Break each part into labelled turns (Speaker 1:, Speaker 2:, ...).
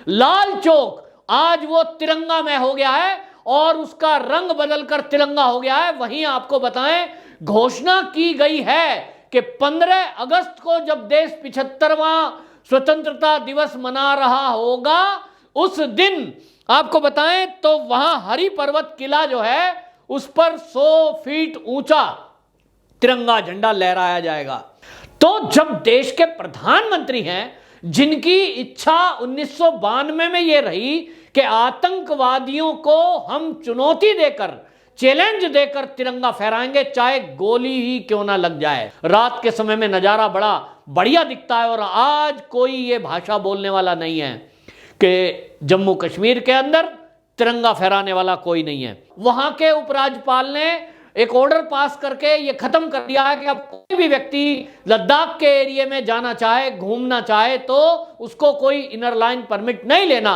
Speaker 1: लाल चौक आज वो तिरंगामय हो गया है और उसका रंग बदलकर तिरंगा हो गया है। वहीं आपको बताएं, घोषणा की गई है कि 15 अगस्त को जब देश 75वां स्वतंत्रता दिवस मना रहा होगा, उस दिन आपको बताएं तो वहां हरि पर्वत किला जो है उस पर 100 फीट ऊंचा तिरंगा झंडा लहराया जाएगा। तो जब देश के प्रधानमंत्री हैं, जिनकी इच्छा 1992 में यह रही कि आतंकवादियों को हम चुनौती देकर, चैलेंज देकर तिरंगा फहराएंगे, चाहे गोली ही क्यों ना लग जाए। रात के समय में नजारा बड़ा बढ़िया दिखता है और आज कोई ये भाषा बोलने वाला नहीं है कि जम्मू कश्मीर के अंदर तिरंगा फहराने वाला कोई नहीं है। वहां के उपराज्यपाल ने एक ऑर्डर पास करके ये खत्म कर दिया है कि अब कोई भी व्यक्ति लद्दाख के एरिया में जाना चाहे, घूमना चाहे, तो उसको कोई इनर लाइन परमिट नहीं लेना।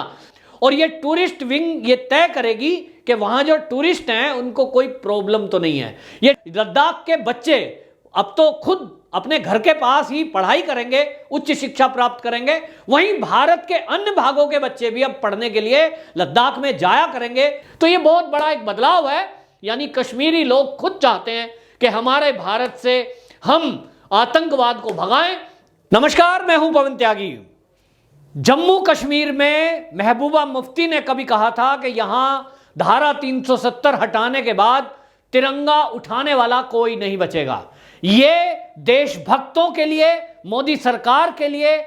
Speaker 1: और ये टूरिस्ट विंग ये तय करेगी कि वहां जो टूरिस्ट हैं उनको कोई प्रॉब्लम तो नहीं है। ये लद्दाख के बच्चे अब तो खुद अपने घर के पास ही पढ़ाई करेंगे, उच्च शिक्षा प्राप्त करेंगे। वहीं भारत के अन्य भागों के बच्चे भी अब पढ़ने के लिए लद्दाख में जाया करेंगे। तो ये बहुत बड़ा एक बदलाव है। यानी कश्मीरी लोग खुद चाहते हैं कि हमारे भारत से हम आतंकवाद को भगाएं। नमस्कार, मैं हूं पवन त्यागी। जम्मू कश्मीर में महबूबा मुफ्ती ने कभी कहा था कि यहां धारा 370 हटाने के बाद तिरंगा उठाने वाला कोई नहीं बचेगा। ये देशभक्तों के लिए, मोदी सरकार के लिए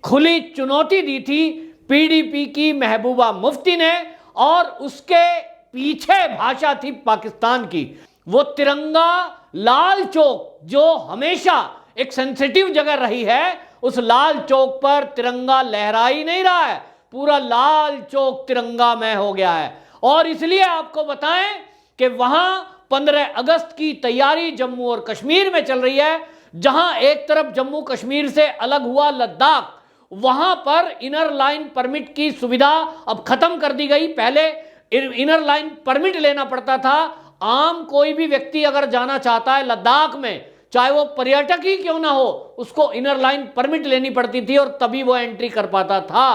Speaker 1: खुली चुनौती दी थी पीडीपी की महबूबा मुफ्ती ने, और उसके पीछे भाषा थी पाकिस्तान की। वो तिरंगा लाल चौक, जो हमेशा एक सेंसिटिव जगह रही है, उस लाल चौक पर तिरंगा लहरा ही नहीं रहा है। पूरा लाल चौक तिरंगामय हो गया है। और इसलिए आपको बताएं कि वहां 15 अगस्त की तैयारी जम्मू और कश्मीर में चल रही है। जहां एक तरफ जम्मू कश्मीर से अलग हुआ लद्दाख, वहां पर इनर लाइन परमिट की सुविधा अब खत्म कर दी गई। पहले इनर लाइन परमिट लेना पड़ता था। आम कोई भी व्यक्ति अगर जाना चाहता है लद्दाख में, चाहे वो पर्यटक ही क्यों ना हो, उसको इनर लाइन परमिट लेनी पड़ती थी और तभी वो एंट्री कर पाता था।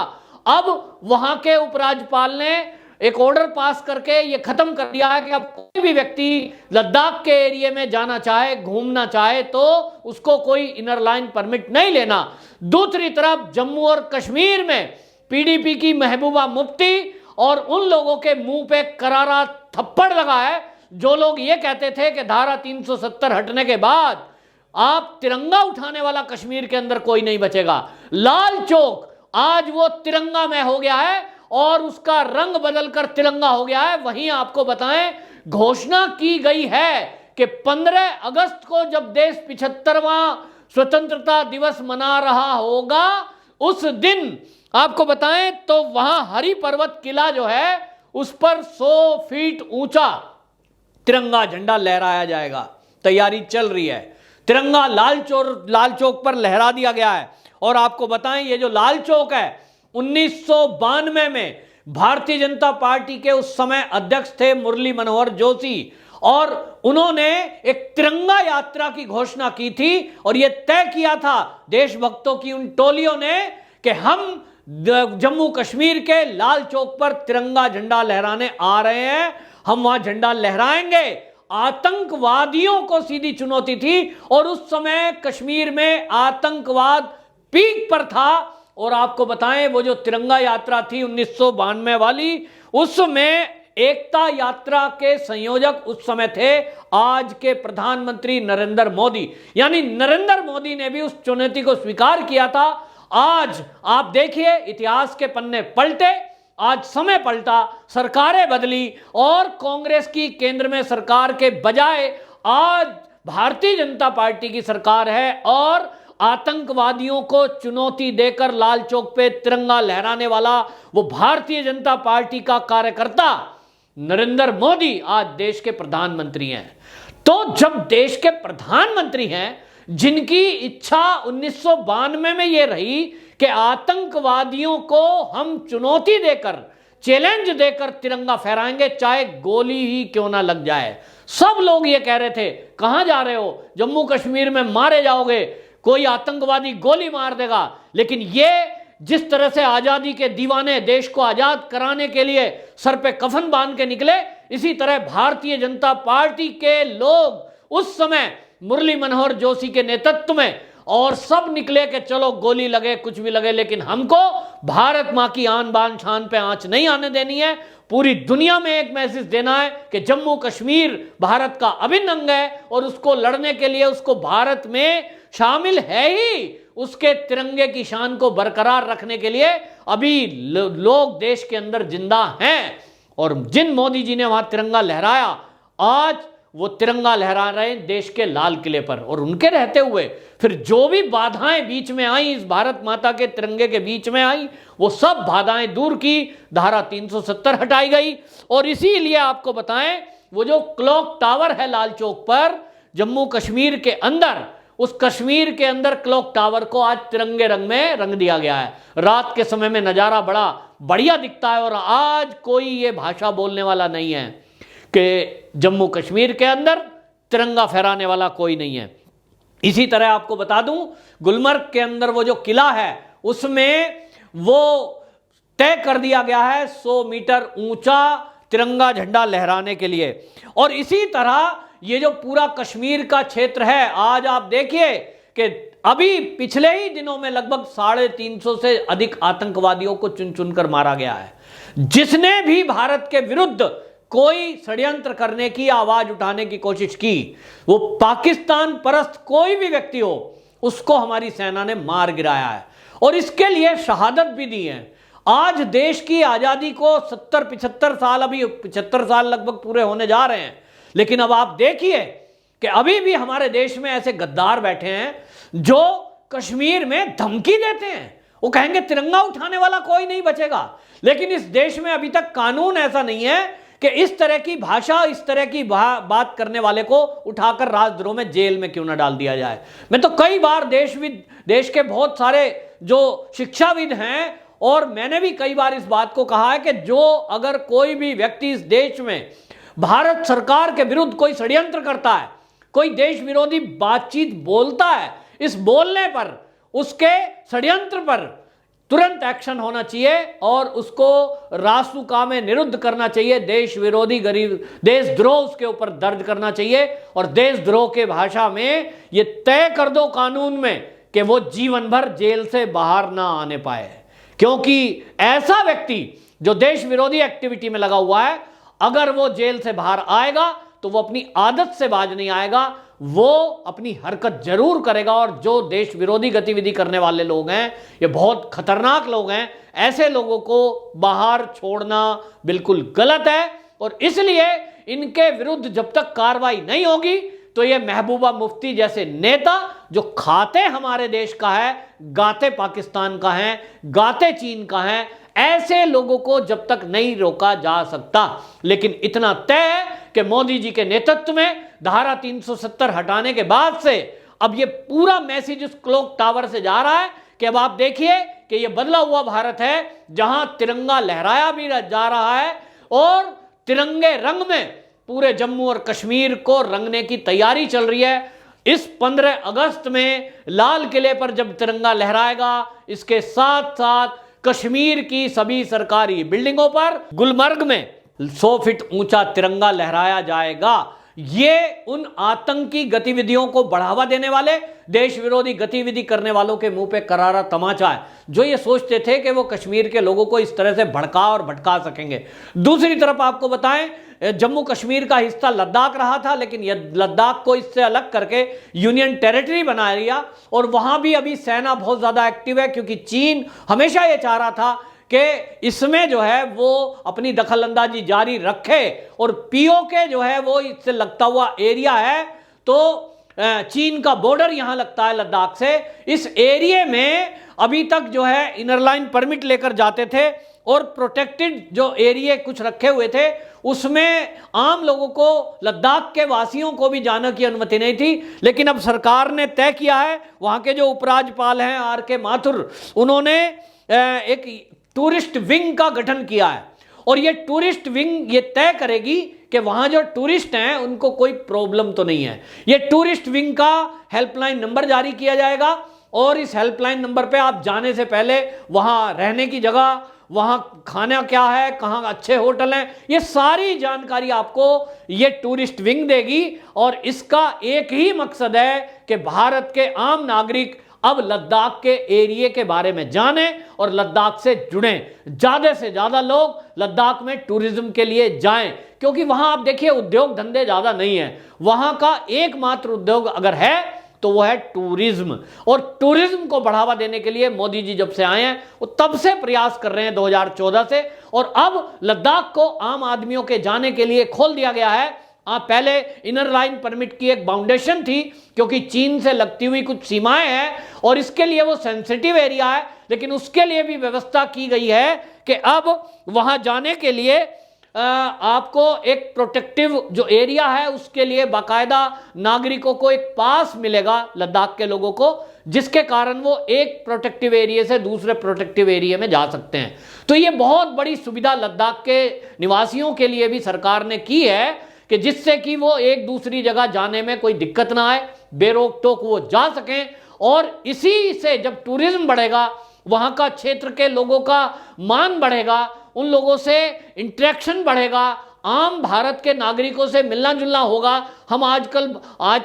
Speaker 1: अब वहां के उपराज्यपाल ने एक ऑर्डर पास करके ये खत्म कर दिया है कि अब कोई भी व्यक्ति लद्दाख के एरिया में जाना चाहे, घूमना चाहे, तो उसको कोई इनर लाइन परमिट नहीं लेना। दूसरी तरफ जम्मू और कश्मीर में पीडीपी की महबूबा मुफ्ती और उन लोगों के मुंह पे करारा थप्पड़ लगा है जो लोग ये कहते थे कि धारा 370 हटने के बाद आप तिरंगा उठाने वाला कश्मीर के अंदर कोई नहीं बचेगा। लाल चौक आज वो तिरंगामय हो गया है और उसका रंग बदलकर तिरंगा हो गया है। वहीं आपको बताएं, घोषणा की गई है कि 15 अगस्त को जब देश 75वां स्वतंत्रता दिवस मना रहा होगा, उस दिन आपको बताएं तो वहां हरि पर्वत किला जो है उस पर 100 फीट ऊंचा तिरंगा झंडा लहराया जाएगा। तैयारी चल रही है। तिरंगा लाल चौक पर लहरा दिया गया है। और आपको बताएं, ये जो लाल चौक है 1992 में भारतीय जनता पार्टी के उस समय अध्यक्ष थे मुरली मनोहर जोशी, और उन्होंने एक तिरंगा यात्रा की घोषणा की थी और यह तय किया था देशभक्तों की उन टोलियों ने कि हम जम्मू कश्मीर के लाल चौक पर तिरंगा झंडा लहराने आ रहे हैं, हम वहां झंडा लहराएंगे। आतंकवादियों को सीधी चुनौती थी और उस समय कश्मीर में आतंकवाद पीक पर था। और आपको बताएं, वो जो तिरंगा यात्रा थी 1992 वाली, उसमें एकता यात्रा के संयोजक उस समय थे आज के प्रधानमंत्री नरेंद्र मोदी। यानी नरेंद्र मोदी ने भी उस चुनौती को स्वीकार किया था। आज आप देखिए, इतिहास के पन्ने पलटे, आज समय पलटा, सरकारें बदली और कांग्रेस की केंद्र में सरकार के बजाय आज भारतीय जनता पार्टी की सरकार है। और आतंकवादियों को चुनौती देकर लाल चौक पे तिरंगा लहराने वाला वो भारतीय जनता पार्टी का कार्यकर्ता नरेंद्र मोदी आज देश के प्रधानमंत्री हैं। तो जब देश के प्रधानमंत्री हैं, जिनकी इच्छा 1992 में यह रही कि आतंकवादियों को हम चुनौती देकर, चैलेंज देकर तिरंगा फहराएंगे, चाहे गोली ही क्यों ना लग जाए। सब लोग ये कह रहे थे, कहां जा रहे हो, जम्मू कश्मीर में मारे जाओगे, कोई आतंकवादी गोली मार देगा। लेकिन ये जिस तरह से आजादी के दीवाने देश को आजाद कराने के लिए सर पे कफन बांध के निकले, इसी तरह भारतीय जनता पार्टी के लोग उस समय मुरली मनोहर जोशी के नेतृत्व में और सब निकले कि चलो गोली लगे कुछ भी लगे, लेकिन हमको भारत मां की आन बान शान पे आंच नहीं आने देनी है। पूरी दुनिया में एक मैसेज देना है कि जम्मू कश्मीर भारत का अभिन्न अंग है और उसको लड़ने के लिए उसको भारत में शामिल है ही उसके तिरंगे की शान को बरकरार रखने के लिए अभी लोग देश के अंदर जिंदा हैं। और जिन मोदी जी ने वहां तिरंगा लहराया, आज वो तिरंगा लहरा रहे हैं देश के लाल किले पर, और उनके रहते हुए फिर जो भी बाधाएं बीच में आई, इस भारत माता के तिरंगे के बीच में आई, वो सब बाधाएं दूर की, धारा 370 हटाई गई। और इसीलिए आपको बताएं, वो जो क्लॉक टावर है लाल चौक पर जम्मू कश्मीर के अंदर, उस कश्मीर के अंदर क्लॉक टावर को आज तिरंगे रंग में रंग दिया गया है। रात के समय में नजारा बड़ा बढ़िया दिखता है, और आज कोई ये भाषा बोलने वाला नहीं है कि जम्मू कश्मीर के अंदर तिरंगा फहराने वाला कोई नहीं है। इसी तरह आपको बता दूं, गुलमर्ग के अंदर वो जो किला है उसमें वो तय कर दिया गया है 100 मीटर ऊंचा तिरंगा झंडा लहराने के लिए। और इसी तरह ये जो पूरा कश्मीर का क्षेत्र है, आज आप देखिए कि अभी पिछले ही दिनों में लगभग 350 से अधिक आतंकवादियों को चुन चुनकर मारा गया है। जिसने भी भारत के विरुद्ध कोई षड्यंत्र करने की, आवाज उठाने की कोशिश की, वो पाकिस्तान परस्त कोई भी व्यक्ति हो, उसको हमारी सेना ने मार गिराया है और इसके लिए शहादत भी दी है। आज देश की आजादी को 70-75 साल, अभी 75 साल लगभग पूरे होने जा रहे हैं, लेकिन अब आप देखिए कि अभी भी हमारे देश में ऐसे गद्दार बैठे हैं जो कश्मीर में धमकी देते हैं। वो कहेंगे तिरंगा उठाने वाला कोई नहीं बचेगा, लेकिन इस देश में अभी तक कानून ऐसा नहीं है कि इस तरह की भाषा, इस तरह की बात करने वाले को उठाकर राजद्रोह में, जेल में क्यों ना डाल दिया जाए। मैं तो कई बार देश के बहुत सारे जो शिक्षाविद हैं, और मैंने भी कई बार इस बात को कहा है कि जो अगर कोई भी व्यक्ति इस देश में भारत सरकार के विरुद्ध कोई षड्यंत्र करता है, कोई देश विरोधी बातचीत बोलता है, इस बोलने पर, उसके षड्यंत्र पर तुरंत एक्शन होना चाहिए और उसको रासुका में निरुद्ध करना चाहिए। देश विरोधी गरीब देशद्रोह उसके ऊपर दर्ज करना चाहिए, और देशद्रोह के भाषा में ये तय कर दो कानून में कि वो जीवन भर जेल से बाहर ना आने पाए। क्योंकि ऐसा व्यक्ति जो देश विरोधी एक्टिविटी में लगा हुआ है, अगर वो जेल से बाहर आएगा तो वो अपनी आदत से बाज नहीं आएगा, वो अपनी हरकत जरूर करेगा। और जो देश विरोधी गतिविधि करने वाले लोग हैं, ये बहुत खतरनाक लोग हैं, ऐसे लोगों को बाहर छोड़ना बिल्कुल गलत है। और इसलिए इनके विरुद्ध जब तक कार्रवाई नहीं होगी तो ये महबूबा मुफ्ती जैसे नेता जो खाते हमारे देश का है, गाते पाकिस्तान का है, गाते चीन का है, ऐसे लोगों को जब तक नहीं रोका जा सकता। लेकिन इतना तय है कि मोदी जी के नेतृत्व में धारा 370 हटाने के बाद से अब ये पूरा मैसेज उस क्लॉक टावर से जा रहा है कि अब आप देखिए कि ये बदला हुआ भारत है, जहां तिरंगा लहराया भी जा रहा है और तिरंगे रंग में पूरे जम्मू और कश्मीर को रंगने की तैयारी चल रही है। इस 15 अगस्त में लाल किले पर जब तिरंगा लहराएगा, इसके साथ साथ कश्मीर की सभी सरकारी बिल्डिंगों पर गुलमर्ग में 100 फीट ऊंचा तिरंगा लहराया जाएगा। ये उन आतंकी गतिविधियों को बढ़ावा देने वाले, देश विरोधी गतिविधि करने वालों के मुंह पे करारा तमाचा है, जो ये सोचते थे कि वो कश्मीर के लोगों को इस तरह से भड़का और भटका सकेंगे। दूसरी तरफ आपको बताएं, जम्मू कश्मीर का हिस्सा लद्दाख रहा था, लेकिन यह लद्दाख को इससे अलग करके यूनियन टेरिटरी बना लिया, और वहां भी अभी सेना बहुत ज्यादा एक्टिव है, क्योंकि चीन हमेशा ये चाह रहा था कि इसमें जो है वो अपनी दखलंदाजी जारी रखे, और पीओके जो है वो इससे लगता हुआ एरिया है, तो चीन का बॉर्डर यहां लगता है लद्दाख से। इस एरिया में अभी तक जो है इनर लाइन परमिट लेकर जाते थे, और प्रोटेक्टेड जो एरिया कुछ रखे हुए थे उसमें आम लोगों को, लद्दाख के वासियों को भी जाने की अनुमति नहीं थी। लेकिन अब सरकार ने तय किया है, वहां के जो उपराज्यपाल हैं आर.के. माथुर, उन्होंने एक टूरिस्ट विंग का गठन किया है, और ये टूरिस्ट विंग ये तय करेगी कि वहां जो टूरिस्ट हैं उनको कोई प्रॉब्लम तो नहीं है। ये टूरिस्ट विंग का हेल्पलाइन नंबर जारी किया जाएगा, और इस हेल्पलाइन नंबर पे आप जाने से पहले वहां रहने की जगह, वहां खाना क्या है, कहां अच्छे होटल हैं, ये सारी जानकारी आपको ये टूरिस्ट विंग देगी। और इसका एक ही मकसद है कि भारत के आम नागरिक अब लद्दाख के एरिया के बारे में जाने और लद्दाख से जुड़ें, ज्यादा से ज्यादा लोग लद्दाख में टूरिज्म के लिए जाएं, क्योंकि वहां आप देखिए उद्योग धंधे ज्यादा नहीं है, वहां का एकमात्र उद्योग अगर है तो वो है टूरिज्म। और टूरिज्म को बढ़ावा देने के लिए मोदी जी जब से आए हैं वो तब से प्रयास कर रहे हैं 2014 से, और अब लद्दाख को आम आदमियों के जाने के लिए खोल दिया गया है। पहले इनर लाइन परमिट की एक बाउंडेशन थी, क्योंकि चीन से लगती हुई कुछ सीमाएं हैं और इसके लिए वो सेंसिटिव एरिया है, लेकिन उसके लिए भी व्यवस्था की गई है कि अब वहां जाने के लिए आपको एक प्रोटेक्टिव जो एरिया है उसके लिए बाकायदा नागरिकों को एक पास मिलेगा लद्दाख के लोगों को, जिसके कारण वो एक प्रोटेक्टिव एरिया से दूसरे प्रोटेक्टिव एरिया में जा सकते हैं। तो ये बहुत बड़ी सुविधा लद्दाख के निवासियों के लिए भी सरकार ने की है कि जिससे कि वो एक दूसरी जगह जाने में कोई दिक्कत ना आए, बेरोक टोक वो जा सकें। और इसी से जब टूरिज्म बढ़ेगा, वहां का क्षेत्र के लोगों का मान बढ़ेगा, उन लोगों से इंटरेक्शन बढ़ेगा, आम भारत के नागरिकों से मिलना जुलना होगा। हम आज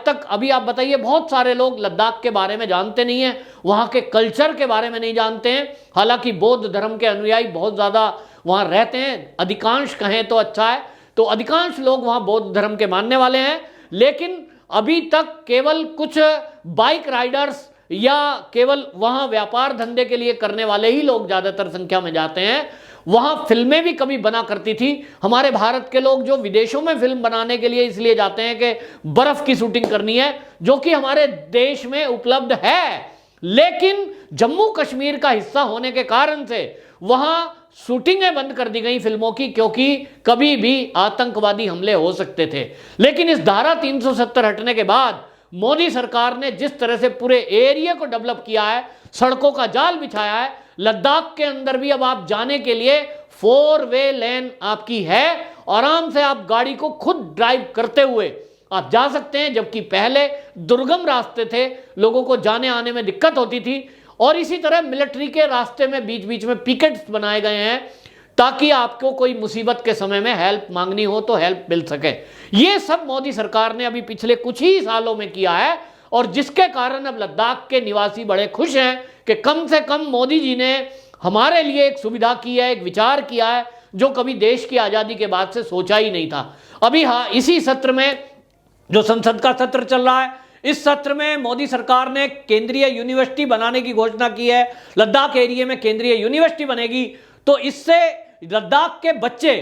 Speaker 1: तक अभी आप बताइए बहुत सारे लोग लद्दाख के बारे में जानते नहीं हैं, वहाँ के कल्चर के बारे में नहीं जानते हैं। हालांकि बौद्ध धर्म के अनुयायी बहुत ज़्यादा वहाँ रहते हैं, अधिकांश कहें तो अच्छा है, तो अधिकांश लोग वहाँ बौद्ध धर्म के मानने वाले हैं। लेकिन अभी तक केवल कुछ बाइक राइडर्स या केवल वहाँ व्यापार धंधे के लिए करने वाले ही लोग ज़्यादातर संख्या में जाते हैं। वहाँ फिल्में भी कभी बना करती थी। हमारे भारत के लोग जो विदेशों में फिल्म बनाने के लिए इसलिए जाते हैं कि बर्फ की शूटिंग करनी है, जो कि हमारे देश में उपलब्ध है, लेकिन जम्मू कश्मीर का हिस्सा होने के कारण से वहाँ शूटिंगें बंद कर दी गई फिल्मों की, क्योंकि कभी भी आतंकवादी हमले हो सकते थे। लेकिन इस धारा 370 हटने के बाद मोदी सरकार ने जिस तरह से पूरे एरिया को डेवलप किया है, सड़कों का जाल बिछाया है, लद्दाख के अंदर भी अब आप जाने के लिए 4 वे लेन आपकी है, आराम से आप गाड़ी को खुद ड्राइव करते हुए आप जा सकते हैं, जबकि पहले दुर्गम रास्ते थे, लोगों को जाने आने में दिक्कत होती थी। और इसी तरह मिलिट्री के रास्ते में बीच बीच में पिकेट्स बनाए गए हैं, ताकि आपको कोई मुसीबत के समय में हेल्प मांगनी हो तो हेल्प मिल सके। ये सब मोदी सरकार ने अभी पिछले कुछ ही सालों में किया है, और जिसके कारण अब लद्दाख के निवासी बड़े खुश हैं कि कम से कम मोदी जी ने हमारे लिए एक सुविधा की है, एक विचार किया है, जो कभी देश की आज़ादी के बाद से सोचा ही नहीं था। अभी हाँ, इसी सत्र में जो संसद का सत्र चल रहा है, इस सत्र में मोदी सरकार ने केंद्रीय यूनिवर्सिटी बनाने की घोषणा की है। लद्दाख एरिया में केंद्रीय यूनिवर्सिटी बनेगी, तो इससे लद्दाख के बच्चे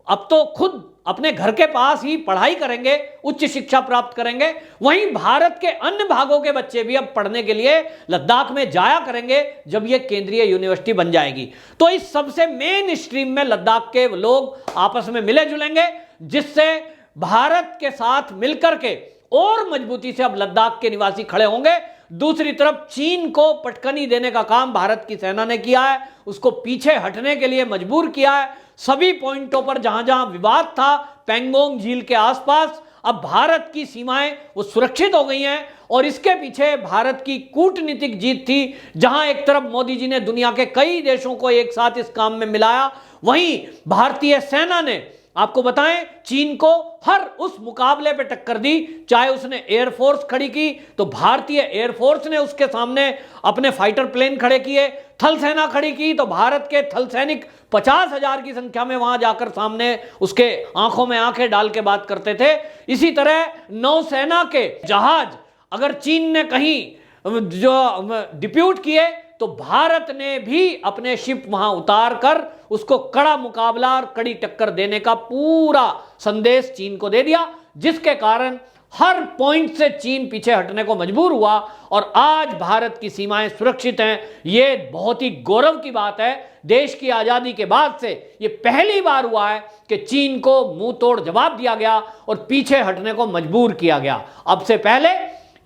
Speaker 1: अब तो खुद अपने घर के पास ही पढ़ाई करेंगे, उच्च शिक्षा प्राप्त करेंगे। वहीं भारत के अन्य भागों के बच्चे भी अब पढ़ने के लिए लद्दाख में जाया करेंगे जब यह केंद्रीय यूनिवर्सिटी बन जाएगी। तो इस सबसे मेन स्ट्रीम में लद्दाख के लोग आपस में मिले जुलेंगे, जिससे भारत के साथ मिलकर के और मजबूती से अब लद्दाख के निवासी खड़े होंगे। दूसरी तरफ चीन को पटकनी देने का काम भारत की सेना ने किया है, उसको पीछे हटने के लिए मजबूर किया है। सभी पॉइंटों पर जहां जहां विवाद था पेंगोंग झील के आसपास, अब भारत की सीमाएं वो सुरक्षित हो गई हैं, और इसके पीछे भारत की कूटनीतिक जीत थी। जहां एक तरफ मोदी जी ने दुनिया के कई देशों को एक साथ इस काम में मिलाया, वहीं भारतीय सेना ने आपको बताएं चीन को हर उस मुकाबले पे टक्कर दी। चाहे उसने एयरफोर्स खड़ी की तो भारतीय एयरफोर्स ने उसके सामने अपने फाइटर प्लेन खड़े किए, थल सेना खड़ी की तो भारत के थल सैनिक 50,000 की संख्या में वहां जाकर सामने उसके आंखों में आंखें डाल के बात करते थे। इसी तरह नौसेना के जहाज अगर चीन ने कहीं जो डिप्यूट किए तो भारत ने भी अपने शिप वहां उतार कर उसको कड़ा मुकाबला और कड़ी टक्कर देने का पूरा संदेश चीन को दे दिया, जिसके कारण हर पॉइंट से चीन पीछे हटने को मजबूर हुआ और आज भारत की सीमाएं सुरक्षित हैं। ये बहुत ही गौरव की बात है। देश की आजादी के बाद से ये पहली बार हुआ है कि चीन को मुंह तोड़ जवाब दिया गया और पीछे हटने को मजबूर किया गया। अब से पहले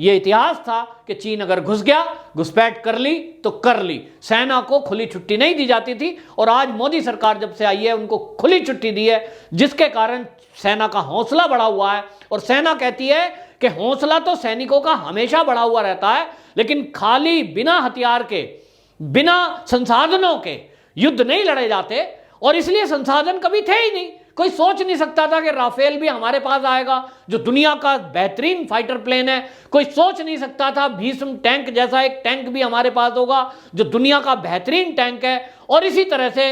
Speaker 1: ये इतिहास था कि चीन अगर घुस गया, घुसपैठ कर ली तो कर ली, सेना को खुली छुट्टी नहीं दी जाती थी। और आज मोदी सरकार जब से आई है उनको खुली छुट्टी दी है, जिसके कारण सेना का हौसला बढ़ा हुआ है और सेना कहती है कि हौसला तो सैनिकों का हमेशा बढ़ा हुआ रहता है, लेकिन खाली बिना हथियार के, बिना संसाधनों के युद्ध नहीं लड़े जाते। और इसलिए संसाधन कभी थे ही नहीं। कोई सोच नहीं सकता था कि राफेल भी हमारे पास आएगा, जो दुनिया का बेहतरीन फाइटर प्लेन है। कोई सोच नहीं सकता था भीष्म टैंक जैसा एक टैंक भी हमारे पास होगा, जो दुनिया का बेहतरीन टैंक है। और इसी तरह से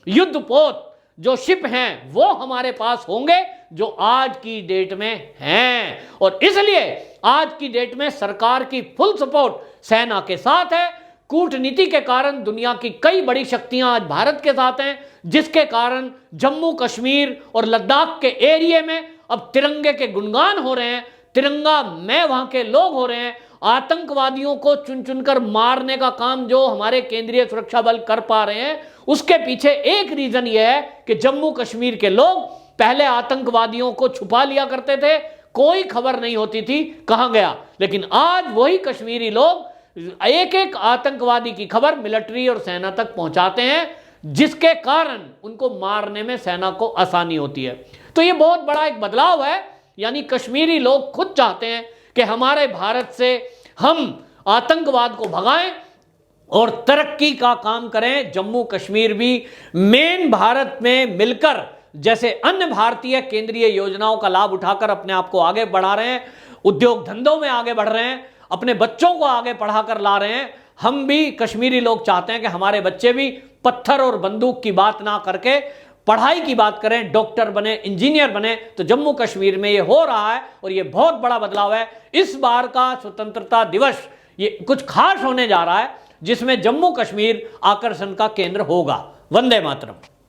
Speaker 1: युद्धपोत जो शिप हैं वो हमारे पास होंगे, जो आज की डेट में हैं। और इसलिए आज की डेट में सरकार की फुल सपोर्ट सेना के साथ है। कूटनीति के कारण दुनिया की कई बड़ी शक्तियां आज भारत के साथ हैं, जिसके कारण जम्मू कश्मीर और लद्दाख के एरिया में अब तिरंगे के गुणगान हो रहे हैं। तिरंगा में वहां के लोग हो रहे हैं। आतंकवादियों को चुन चुनकर मारने का काम जो हमारे केंद्रीय सुरक्षा बल कर पा रहे हैं, उसके पीछे एक रीजन यह है कि जम्मू कश्मीर के लोग पहले आतंकवादियों को छुपा लिया करते थे, कोई खबर नहीं होती थी कहां गया। लेकिन आज वही कश्मीरी लोग एक एक आतंकवादी की खबर मिलिट्री और सेना तक पहुंचाते हैं, जिसके कारण उनको मारने में सेना को आसानी होती है। तो ये बहुत बड़ा एक बदलाव है। यानी कश्मीरी लोग खुद चाहते हैं कि हमारे भारत से हम आतंकवाद को भगाएं और तरक्की का काम करें। जम्मू कश्मीर भी मेन भारत में मिलकर जैसे अन्य भारतीय केंद्रीय योजनाओं का लाभ उठाकर अपने आप को आगे बढ़ा रहे हैं, उद्योग धंधों में आगे बढ़ रहे हैं, अपने बच्चों को आगे पढ़ाकर ला रहे हैं। हम भी कश्मीरी लोग चाहते हैं कि हमारे बच्चे भी पत्थर और बंदूक की बात ना करके पढ़ाई की बात करें, डॉक्टर बने, इंजीनियर बने। तो जम्मू कश्मीर में ये हो रहा है और ये बहुत बड़ा बदलाव है। इस बार का स्वतंत्रता दिवस ये कुछ खास होने जा रहा है, जिसमें जम्मू कश्मीर आकर्षण का केंद्र होगा। वंदे मातरम।